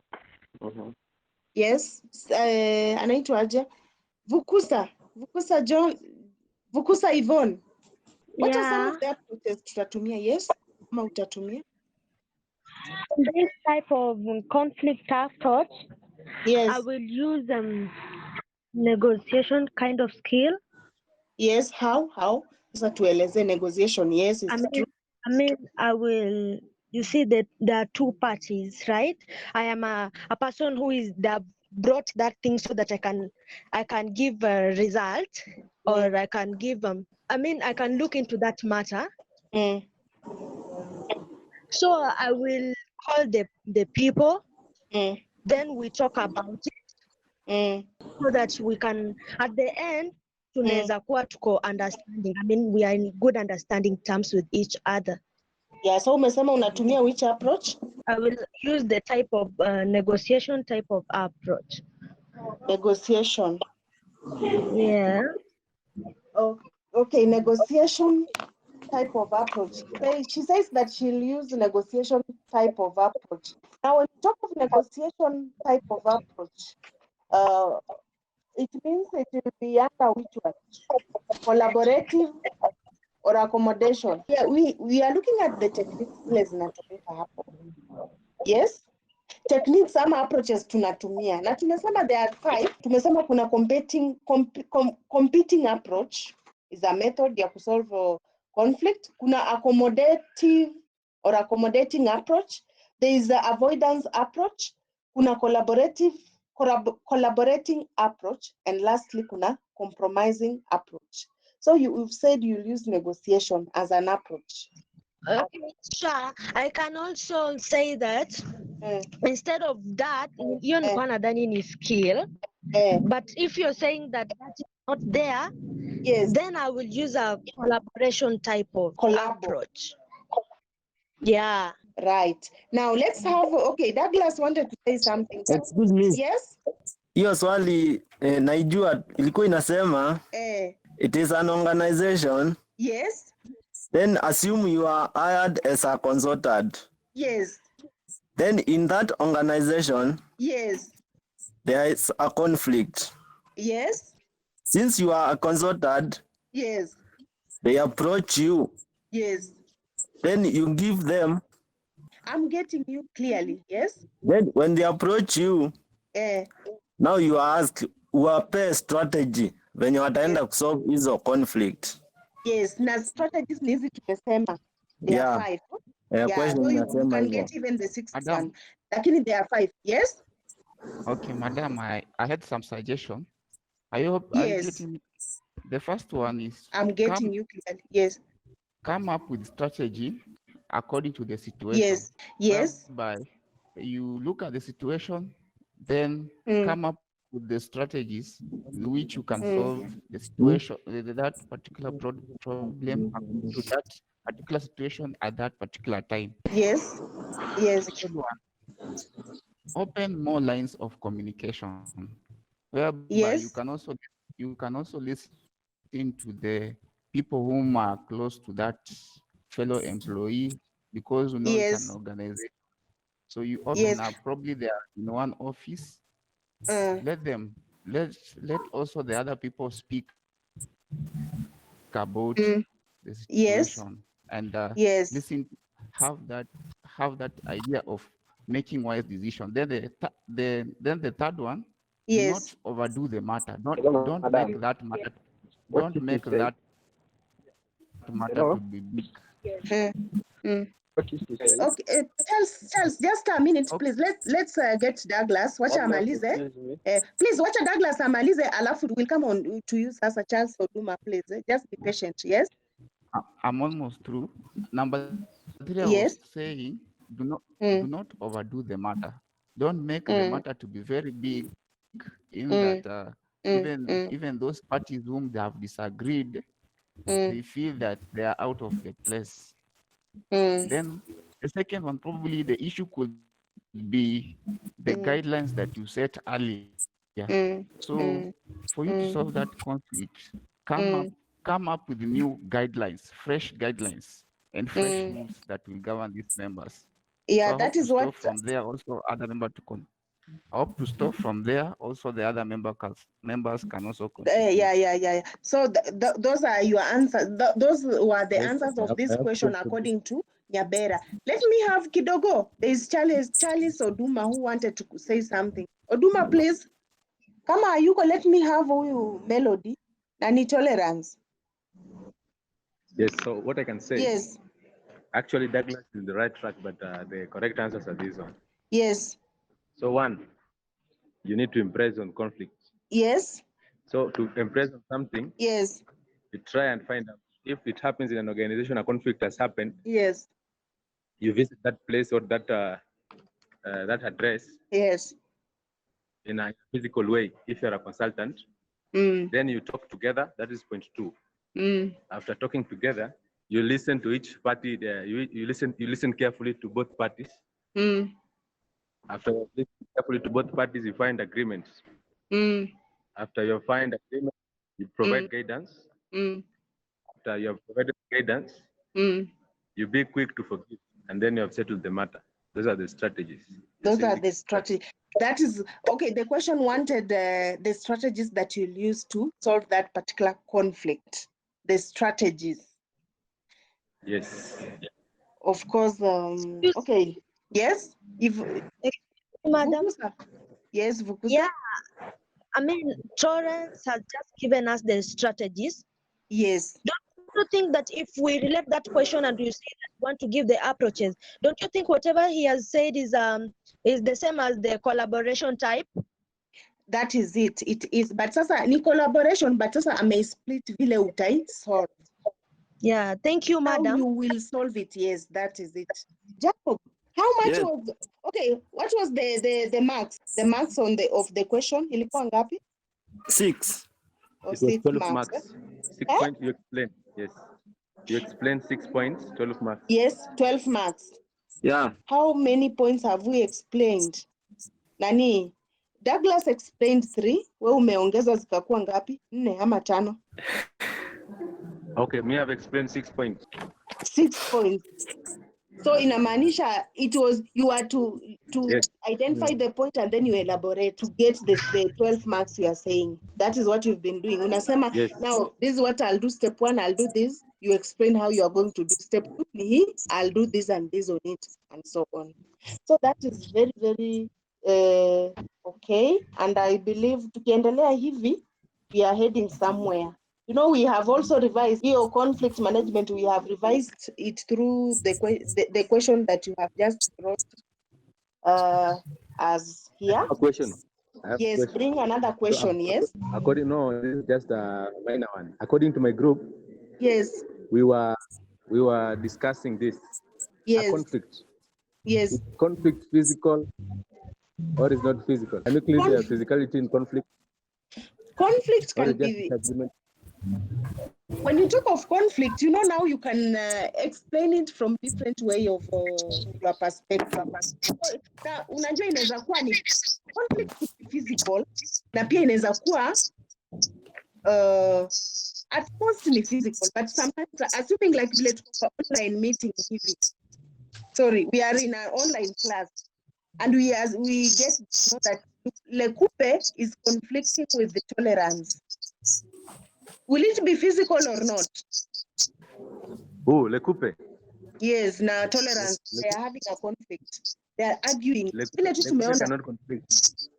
Yes, anaitwaje? Vukusa Yvonne. What are some of the approaches tutatumia? Yes, ama utatumia? This type of conflict approach, yes, I will use negotiation kind of skill. Yes, how? Sasa tueleze negotiation. Yes, it's true. I will, you see that there are 2 parties, right? I am a person who is that brought that thing so that I can give a result, or I can give I can look into that matter. So I will call the people, then we talk about it, so that we can, at the end, tunaweza kuwa tuko understanding. We are in good understanding terms with each other. Yeah, so umesema unatumia which approach? I will use the type of negotiation type of approach. Negotiation. Yeah. Oh, okay, negotiation type of approach. She says that she'll use negotiation type of approach. Now, when we talk of negotiation type of approach, it means it will be under which one? Collaborative or accommodation. Yeah, we are looking at the techniques zinatumika hapo. Yes? Techniques ama approaches tunatumia. Na tumesema there are 5. Tumesema kuna competing approach is a method ya kusolve conflict. Kuna accommodative or accommodating approach. There is the avoidance approach. kuna collaborating approach, and lastly kuna compromising approach. So you've said you'll use negotiation as an approach. Okay, sure. I can also say that instead of that, hiyo nilikuwa nadhani ni skill. But if you're saying that that is not there, Yes. then I will use a collaboration type of approach. Yeah. Right. Now let's have, okay, Douglas wanted to say something. Excuse me. Yes? Hiyo swali naijua ilikuwa inasema it is an organization. Yes. Then assume you are hired as a consultant. Yes. Then in that organization, Yes. there is a conflict. Yes. Since you are a consultant, Yes. they approach you. Yes. Then you give them. I'm getting you clearly. Yes. Then when they approach you, now you ask, wape strategy when you ataenda kusolve hizo conflict. Yes. Na strategies ni hizi tumesema. There are 5. Question so you can hivyo. get even the 6th Madam. one. Lakini there are 5. Yes. Okay, madam, I had some suggestion. Are you getting the first one is I'm getting you clearly. Yes. come up with strategy according to the situation. Yes. Yes. Whereby you look at the situation, then come up with the strategies in which you can solve the situation, that particular problem to that particular situation at that particular time. Yes. Yes. Second one, open more lines of communication, whereby you can also listen to the people whom are close to that fellow employee, because you know it's an organization. So you open up, probably they are in one office. Let also the other people speak about the situation, and listen, have that idea of making wise decision. Then the third one, do not overdo the matter. Don't make that matter. Don't make that matter to be big. Okay, Charles, just a minute, please. Let's get Douglas. Wacha amalize. Please, wacha Douglas amalize. Alafu we'll come on to you as a Charles Oduma, please. Just be patient, yes? I'm almost through. Number 3, I was saying, do not overdo the matter. Don't make the matter to be very big, in that even those parties whom they have disagreed, they feel that they are out of the place. Then the second one, probably the issue could be the guidelines that you set earlier. So for you to solve that conflict, come up with new guidelines, fresh guidelines, and fresh rules that will govern these members. Yeah, so that is what. From there, also other members to I hope to stop from there. Also, the other members can also contribute. Yeah. So those are your answers. Those were the answers of this question according to Nyabera. Let me have Kidogo. There is Charles Oduma who wanted to say something. Oduma, please. Kama yuko, let me have huyu Melody. Nani tolerance. Yes, so what I can say. Yes. Actually, Douglas is the right track, but the correct answers are these one. Yes. So 1, you need to impress on conflict. Yes. So to impress on something, yes, you try and find out if it happens in an organization, a conflict has happened. Yes. You visit that place or that address. Yes. In a physical way, if you're a consultant, then you talk together. That is point 2. After talking together, you listen to each party. You listen carefully to both parties. After listening carefully to both parties, you find agreements. After you find agreement, you provide guidance. After you have provided guidance, you be quick to forgive, and then you have settled the matter. Those are the strategies. Those are the strategies. That is okay. The question wanted the strategies that you'll use to solve that particular conflict. The strategies. Yes. Of course. Okay. Yes. If Madam. Vukusa. Yes, Vukusa. Yeah. I mean, Torrance has just given us the strategies. Yes. Don't you think that if we relate that question and you say that you want to give the approaches, don't you think whatever he has said is is the same as the collaboration type. That is it. It is. But sasa ni collaboration, but sasa split vile utai solve. Yeah, thank you, madam. How you will solve it? Yes, that is it. Jacob, how much was okay? What was the marks? The marks on the question? Ilikuwa ngapi? 6. Or It was 6 12 marks. marks. 6 points you explained. Yes. You explained 6 points, 12 marks. Yes, 12 marks. Yeah. How many points have we explained? Nani? Douglas explained 3. We umeongeza zikakuwa ngapi? 4 ama 5? Okay, me have explained 6 points. 6 points. So inamaanisha it was you are to Yes. identify the point and then you elaborate to get the 12 marks you are saying. That is what you've been doing. Unasema, Yes. now this is what I'll do. Step 1, I'll do this. You explain how you are going to do. Step 2, I'll do this and this on it, and so on. So that is very, very okay. And I believe tukiendelea hivi, we are heading somewhere. You know, we have also revised your conflict management. We have revised it through the question that you have just brought as here. A question. Yes, bring another question. Yes. According, no, this is just a minor one. According to my group, yes, we were discussing this. Yes. A conflict. Yes. Is conflict physical or is not physical? Can you clear the physicality in conflict? Conflict Or can is just be. disagreement? When you talk of conflict, you know, now you can explain it from different way of your perspective. Na unajua inaweza kuwa ni conflict could be physical na pia inaweza kuwa at most ni physical, but sometimes assuming like vile tuko online meeting hivi. Sorry, we are in an online class and we get to know that Lekupe is conflicting with the tolerance. Will it be physical or not? Oh, Lekupe. Yes, now tolerance. They are having a conflict. They are arguing. Lekupe cannot conflict.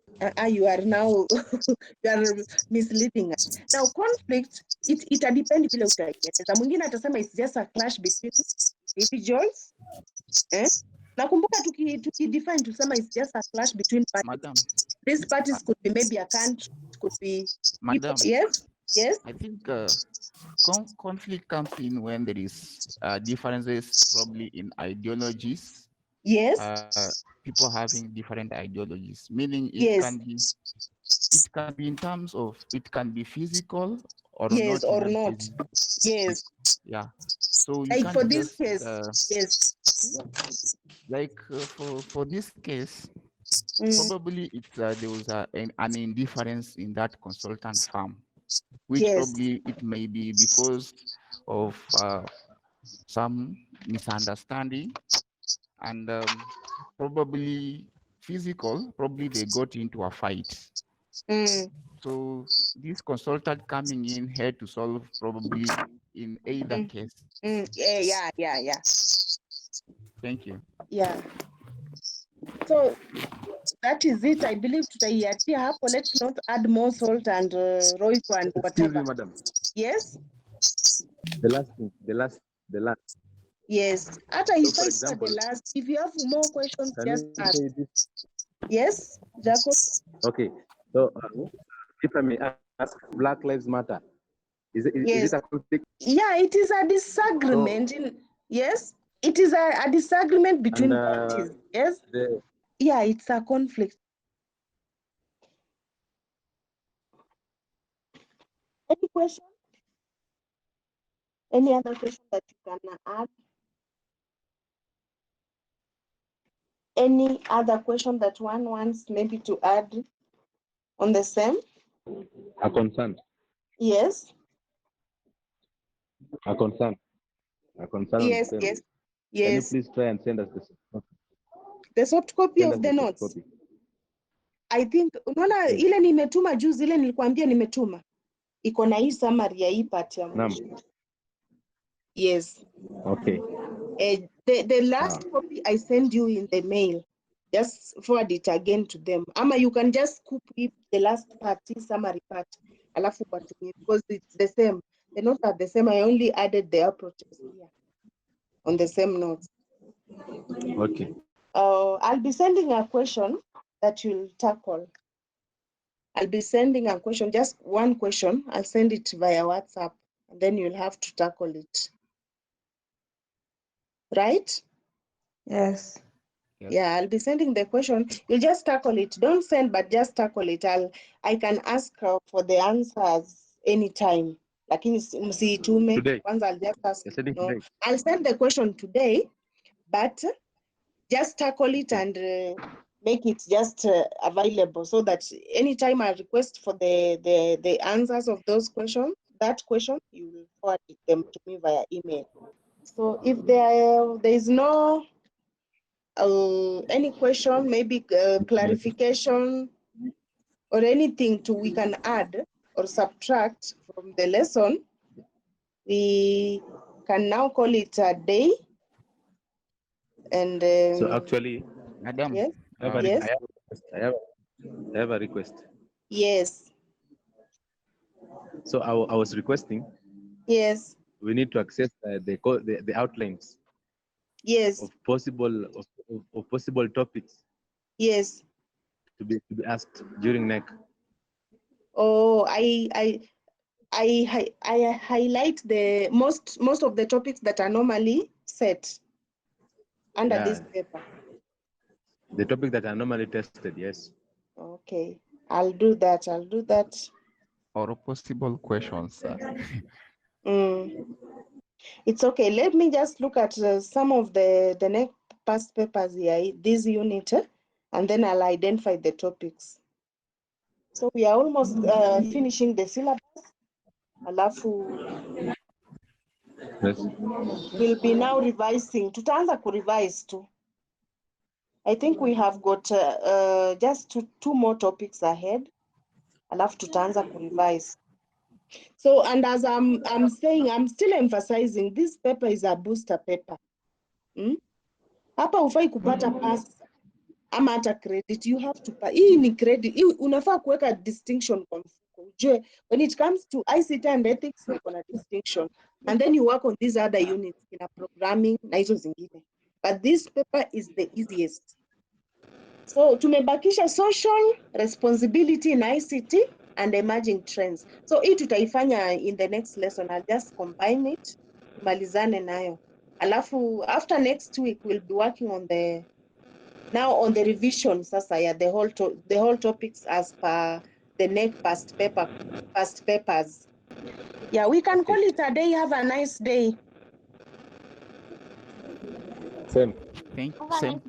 You are now you are misleading us. Now conflict, it depends vile utaieleza. Mwingine atasema it's just a clash between individuals. Nakumbuka tukidefine tusema it's just a clash between parties. Madam. These parties could be maybe a country, could be Madam. Yes. Yes. I think conflict comes in when there is differences probably in ideologies. Yes. People having different ideologies, meaning Yes. it can be in terms of it can be physical or yes not. Or not. Physical. Yes. Yeah. So you like can't for this just, case, yes. Like for this case, probably it's there was an indifference in that consultant firm, which probably it may be because of some misunderstanding and probably physical, probably they got into a fight. So this consultant coming in had to solve probably in either case. Yeah. Thank you. Yeah. So that is it. I believe tutaiachia hapo. Let's not add more salt and Royco and whatever. Excuse me, madam. Yes. The last thing. The last. Yes. After So he for fights example, the last, if you have more questions, can just you ask. say this? Yes, Jacob. Okay. So if I may ask, Black Lives Matter. Is it a conflict? Yeah, it is a disagreement. Yes, it is a disagreement between parties. Yes. Yeah, it's a conflict. Any question? Any other question that you can add? Any other question that one wants maybe to add on the same? A concern. Yes. A concern. Yes. Can you Yes. please try and send us the soft copy of the notes? Copy. I think unaona ile nimetuma juzi, ile nilikwambia nimetuma iko na hii summary ya hii part ya mwisho. Yes. Okay. The last copy I send you in the mail. Just forward it again to them. Ama you can just copy the last part, summary part. Alafu patumie because it's the same. The notes are the same. I only added the approaches here on the same notes. Okay. I'll be sending a question that you'll tackle. I'll be sending a question, just one question. I'll send it via WhatsApp, and then you'll have to tackle it. Right? Yes. Yeah, I'll be sending the question. You'll just tackle it. Don't send, but just tackle it. I can ask for the answers anytime. Lakini msitume. Today. Once I'll just ask. You're sending No, today. I'll send the question today, but just tackle it and make it just available so that anytime I request for the answers of those questions, that question, you will forward them to me via email. So if there is no any question, maybe clarification or anything we can add or subtract from the lesson, we can now call it a day. And so actually, Madam, yes, I yes, have a request. yes, So I was requesting. yes, We need to access the outlines. yes, Of possible topics. yes. To be asked during NEC. Oh, I highlight the most of the topics that are normally set under this paper. The topic that are normally tested, yes. Okay, I'll do that. or possible questions, sir. It's okay. Let me just look at some of the next past papers here, this unit, and then I'll identify the topics. So we are almost finishing the syllabus. Alafu Yes. we'll be now revising. Tutaanza kurevise too. I think we have got just two more topics ahead. Alafu tutaanza kurevise. So, and as I'm saying, I'm still emphasizing this paper is a booster paper. Hapa hufai kupata pass ama hata credit, you have to pay. Hii ni credit. Hii unafaa kuweka distinction kwa mfuko. Ujue when it comes to ICT and ethics kuna distinction. And then you work on these other units in programming na hizo zingine. But this paper is the easiest. So tumebakisha social responsibility in ICT and emerging trends. So hii tutaifanya in the next lesson. I'll just combine it. Tumalizane nayo. Alafu after next week we'll be working on the revision sasa ya the whole topics as per the next past papers. Yeah, we can call it a day. Have a nice day. Same. Same.